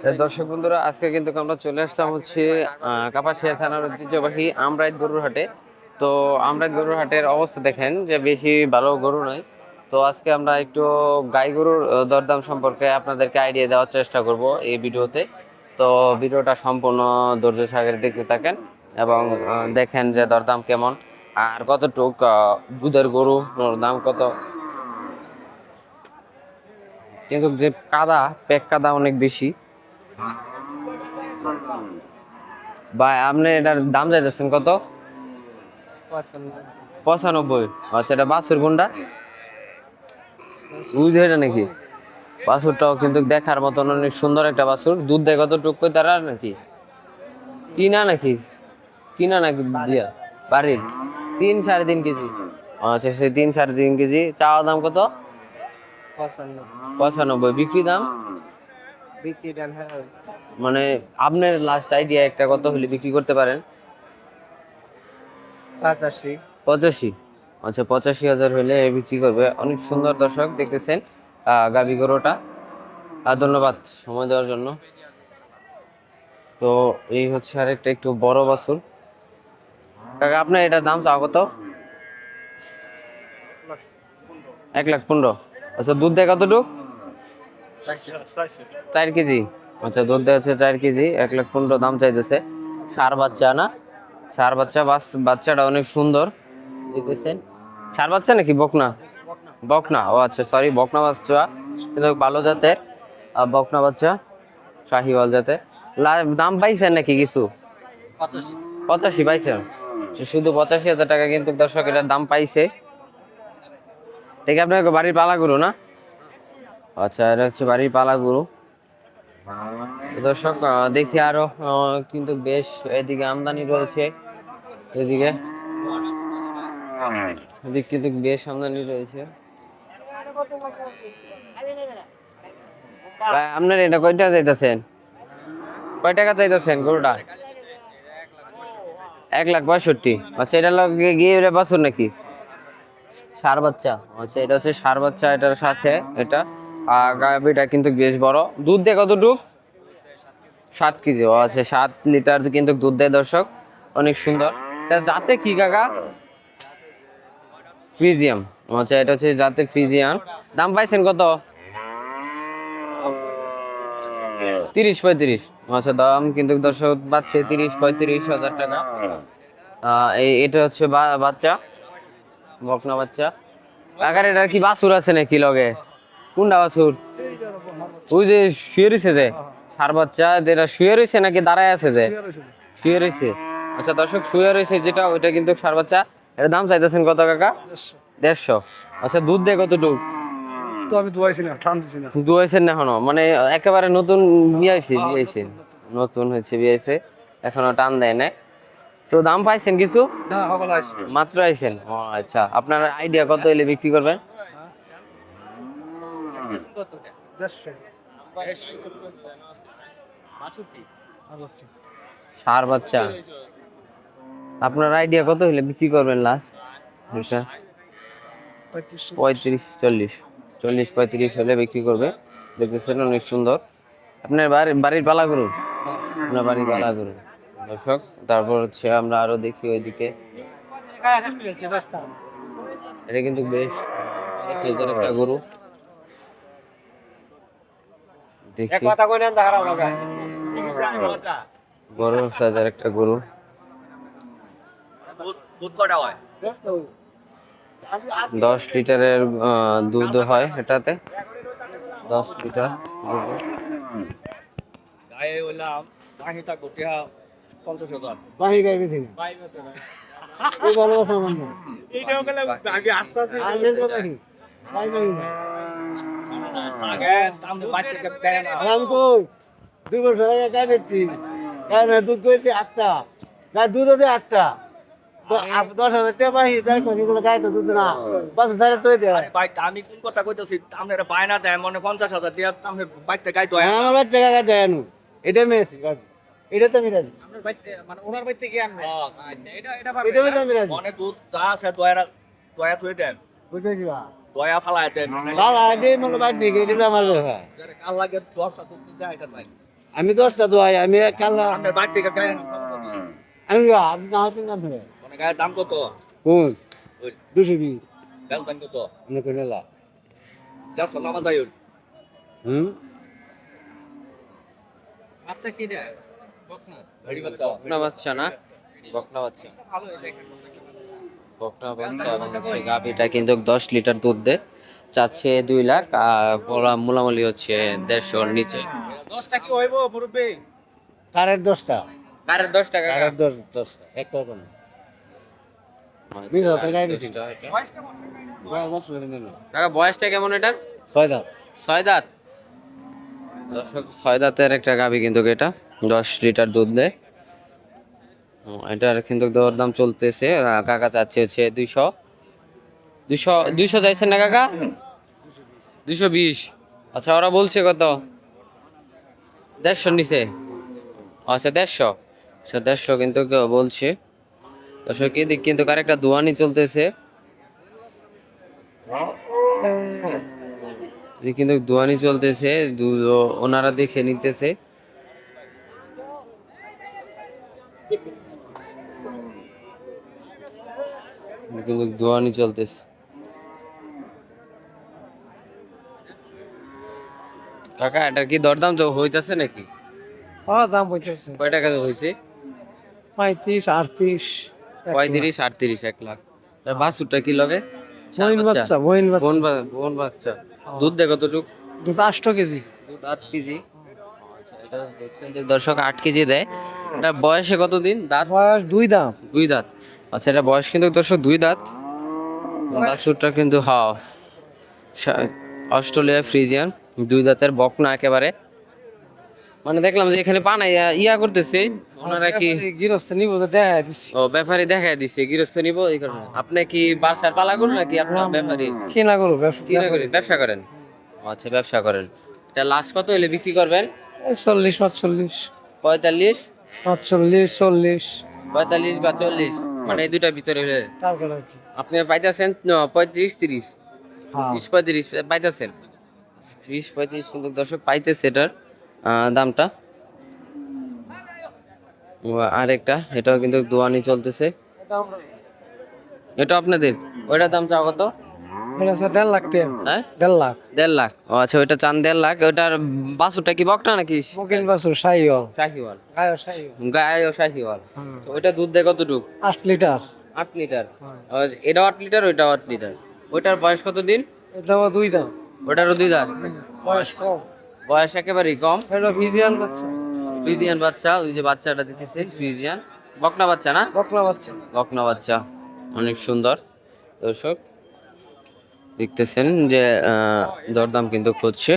দর্শক বন্ধুরা, আজকে কিন্তু আমরা চলে আসলাম হচ্ছে কাপাসিয়া থানার ঐতিহ্যবাহী আমরাইত গরুর হাটে। তো আমরাইত গরুর হাটের অবস্থা দেখেন যে বেশি ভালো গরু নয়। তো আজকে আমরা একটু গাই গরুর দরদাম সম্পর্কে আপনাদেরকে আইডিয়া দেওয়ার চেষ্টা করব এই ভিডিওতে। তো ভিডিওটা সম্পূর্ণ ধৈর্য সহকারে দেখতে থাকেন এবং দেখেন যে দরদাম কেমন আর কতটুক দুধের গরু দাম কত। কিন্তু যে কাদা, পেক কাদা অনেক বেশি। ভাই আপনি এটার দাম চাইতেছেন কত? 95। আচ্ছা, এটা বাছুর কোনটা? বুঝে এটা নাকি? বাছুরটাও কিন্তু দেখার মতন অনেক সুন্দর একটা বাছুর। দুধ দেয় কতটুকু তারা নাকি কিনা নাকি কিনা নাকি দিয়া বাড়ির 3-3.5 কেজি? আচ্ছা, সেই 3-3.5 কেজি। চাওয়া দাম কত? 95। বিক্রি দাম? মানে আপনার লাস্ট আইডিয়া একটা কত হলে বিক্রি করতে পারেন? 85। আচ্ছা, 85,000 হলে বিক্রি করবে। অনেক সুন্দর দর্শক দেখতেছেন গাভী গরুটা। ধন্যবাদ সময় দেওয়ার জন্য। তো এই হচ্ছে আরেকটা একটু বড় বাছুর। কাকা আপনার এটার দাম চাও কত? 1,15,000। আচ্ছা, দুধ দেয় কতটুক? 4 কেজি। আচ্ছা, দুধ দেয় হচ্ছে 4 কেজি। 1,15,000 দাম চাইতেছে। ষাঁড় বাচ্চা না? ষাঁড় বাচ্চা। বাচ্চাটা অনেক সুন্দর দেখতেছেন। ষাঁড় বাচ্চা নাকি বকনা? বকনা। ও আচ্ছা, সরি, বকনা বাচ্চা কিন্তু ভালো জাতের। বকনা বাচ্চা, শাহিওয়াল জাতের। দাম পাইছেন নাকি কিছু? 85 পাইছেন? শুধু 85,000 টাকা কিন্তু দর্শক এটার দাম পাইছে। দেখে আপনার বাড়ির পালা গরু না? আচ্ছা, এটা হচ্ছে বাড়ির পালা গরু। দর্শক দেখি আরো কিন্তু বেশ এদিকে আমদানি রয়েছে। এদিকে কিন্তু বেশ আমদানি রয়েছে। আপনার এটা কয়টা চাইতেছেন? কয় টাকা চাইতেছেন গরুটা? 1,65,000। আচ্ছা, এটা লগে গিয়ে বাছুর নাকি ষাঁড় বাচ্চা? আচ্ছা, এটা হচ্ছে ষাঁড় বাচ্চা। এটার সাথে এটা গাভীটা কিন্তু বেশ বড়। দুধ দেয় কতটুক? 7 কেজি। ও আচ্ছা, 7 লিটার কিন্তু দুধ দেয় দর্শক। অনেক সুন্দর। এটা জাতে কি কাকা? ফ্রিজিয়াম। আচ্ছা, এটা হচ্ছে জাতে ফ্রিজিয়ান। দাম পাইছেন কত? 30-35। আচ্ছা, দাম কিন্তু দর্শক পাচ্ছে 30-35 হাজার টাকা। এটা হচ্ছে বাচ্চা, বকনা বাচ্চা। কাকার এটা কি বাছুর আছে নাকি লগে? কোনটা বাছুর? ওই যে শুয়ে রয়েছে যে ষাঁড় বাচ্চা, যেটা শুয়ে রয়েছে নাকি দাঁড়ায় আছে? যে শুয়ে রয়েছে। আচ্ছা দর্শক, শুয়ে রয়েছে যেটা, ওইটা কিন্তু ষাঁড় বাচ্চা। এর দাম চাইতেছেন কত কাকা? 150। আচ্ছা, দুধ দেয় কতটুকু? তো আমি দুয়াইছি না, টান দিছি না। দুয়াইছেন না এখনো? মানে একেবারে নতুন বিয়াইছে। নতুন হয়েছে বিয়াইছে, এখনো টান দেয় না। তো দাম পাইছেন কিছু? না, সকল আইছি। মাত্র আইছেন? ও আচ্ছা, আপনার আইডিয়া কত হলে বিক্রি করবেন? 150। ষাঁড় বাচ্চা। আপনার আইডিয়া কত হলে বিক্রি করবেন লাস্ট? 35-40। 40-35 হলে বিক্রি করবে। দেখতেছেন অনেক সুন্দর। আপনার বাড়ির পালা গরু? আপনার বাড়ির পালা গরু দর্শক। তারপর হচ্ছে আমরা আরো দেখি ওইদিকে। এটা কিন্তু বেশ একটা গরু। দেখি বড় সাইজের একটা গরু। 10 লিটারের দুধ হয় এটাতে। 10 লিটার বাহি গাইবে দিন। এই ভালোবাসা আমার না। এইটাও গেলে আমি আসতেছি। আইলেন তো দেখি। গাই গাই না। আগে দাম বাচ্চা কে দেয় না। আমি কই 2 বছর আগে গাই বেচছি। গাই না দুধ কইছে 8টা। গাই দুধ আছে 8টা। তো 10,000 টাকা বাহি তার কোন গাই তো দুধ না। 5,000 তো দেয়। আরে ভাই, আমি কোন কথা কইতাছি? আপনারা বায়না দেয় মনে 50,000 দিয়া আপনি বাইতে গাই দয়া। আমার বাচ্চা গাই দেয় নু। এটা মেসি রাজি। এটা তো আমি রাজি। আপনার বাইতে মানে ওনার বাইতে কি আনবে? এটা এটা আমি রাজি। মনে দুধ যা আছে দয়া তুই দেন। বুঝেছি বা। দয়া ফালায় দেন। বাবা আগে মনে বাদ নেই এটা আমার কথা। যারা কাল লাগে 10টা দুধ দেয় এটা ভাই। আমি 10টা দোয়াই আমি কালা আপনার বাড়ি থেকে গায়ে আমি আপনি না হতেন না ফেলে মানে গায়ের দাম কত কোন ওই 220 বেল দাম কত মনে করে লা 400 নামা দাই হুম বাচ্চা কি রে বকনা ভেড়ি বাচ্চা বকনা বাচ্চা না, বকনা বাচ্চা, ভালো দেখেন বকনা বাচ্চা। এবং এই গাভীটা কিন্তু 10 লিটার দুধ দেয়, চাচ্ছে 2 লাখ, আর মোলামুলি হচ্ছে 150 নিচে। 10টা কি হইব মুরব্বি কারের 10টা কারের 10 টাকা, কারের 10টা একটা কোন মিল হতে গায় দিছি বয়স করে নেন কাকা বয়সটা কেমন এটার? 6 দাঁত 6 দাঁত। দর্শক 6 দাঁতের একটা গাভী কিন্তু এটা, 10 লিটার দুধ দেয়। এটার কিন্তু দরদাম চলতেছে, কাকা চাচ্ছে হচ্ছে 200 চাইছেন না কাকা? 220। আচ্ছা, ওরা বলছে কত? 150 নিচে। আচ্ছা 150, আচ্ছা 150 কিন্তু বলছে। দর্শক এদিক কিন্তু আরেকটা দোয়ানি চলতেছে, এদিক কিন্তু দোয়ানি চলতেছে, ওনারা দেখে নিতেছে। কিন্তু দোয়ানি চলতেছে। কাকা এটার কি দরদাম হইতাছে নাকি? হ্যাঁ দাম বলতেছে কয় টাকা হয়েছে? 35 38 35 38, 1 লাখ। তার বাছুরটা কি লগে? বইন বাচ্চা বইন বাচ্চা বোন বাচ্চা। দুধ দেয় কতটুক? দুধ 8 কেজি দুধ 8 কেজি। আচ্ছা, এটা দেখছেন যে দর্শক 8 কেজি দেয়। এটা বয়সে কতদিন? দাঁত? বয়স 2 দাঁত 2 দাঁত। আচ্ছা, এটা বয়স কিন্তু দর্শক 2 দাঁত। বাছুরটা কিন্তু অস্ট্রেলিয়া ফ্রিজিয়ান, 2 দাঁতের বকনা একেবারে। মানে দেখলাম যে এখানে পানাই ইয়া করতেছে ওনারা কি, গৃহস্থ নিব দেখা দিছি ও ব্যাপারী দেখায় দিছে গৃহস্থ নিব এই কারণে। আপনি কি বাসার পালা করুন নাকি আপনার ব্যাপারী? কিনা করব ব্যবসা কিনা করে ব্যবসা করেন? আচ্ছা, ব্যবসা করেন। এটা লাস্ট কত হলে বিক্রি করবেন? 40 45 45, 45 40 45 বা 40, মানে এই দুটার ভিতরে হলে তারপরে কি আপনি পাইতেছেন 35 30, হ্যাঁ 30 35 পাইতেছেন। 30 35 কিন্তু দর্শক পাইতেছে এটার দামটা। আরেকটা এটাও কিন্তু দোয়ানি চলতেছে, এটা আপনাদের। ওইটার দাম চাও কত? এটা স্যার 1.5 লাখ টাকা হ্যাঁ 1.5 লাখ 1.5 লাখ। ও আচ্ছা, ওইটা চান 1.5 লাখ। ওইটার বাছুরটা কি বকনা নাকি মকিন বাছুর শাহিওয়াল শাহিওয়াল? গায় শাহিওয়াল গায়ে ও শাহিওয়াল। তো ওইটা দুধ দেয় কতটুক? 8 লিটার 8 লিটার। এটাও 8 লিটার, ওইটাও 8 লিটার। ওইটার বয়স কত দিন? এটাও 2 দাঁত ওইটারও 2 দাঁত। বয়স কম বয়স একেবারেই কম। এটা ফিজিয়ান বাচ্চা ফ্রিজিয়ান বাচ্চা, ওই যে বাচ্চাটা দেখতেছে ফ্রিজিয়ান, বকনা বাচ্চা না? বকলা বাচ্চা বকনা বাচ্চা, অনেক সুন্দর। দর্শক দেখতেছেন যে দরদাম কিন্তু খুঁজছে।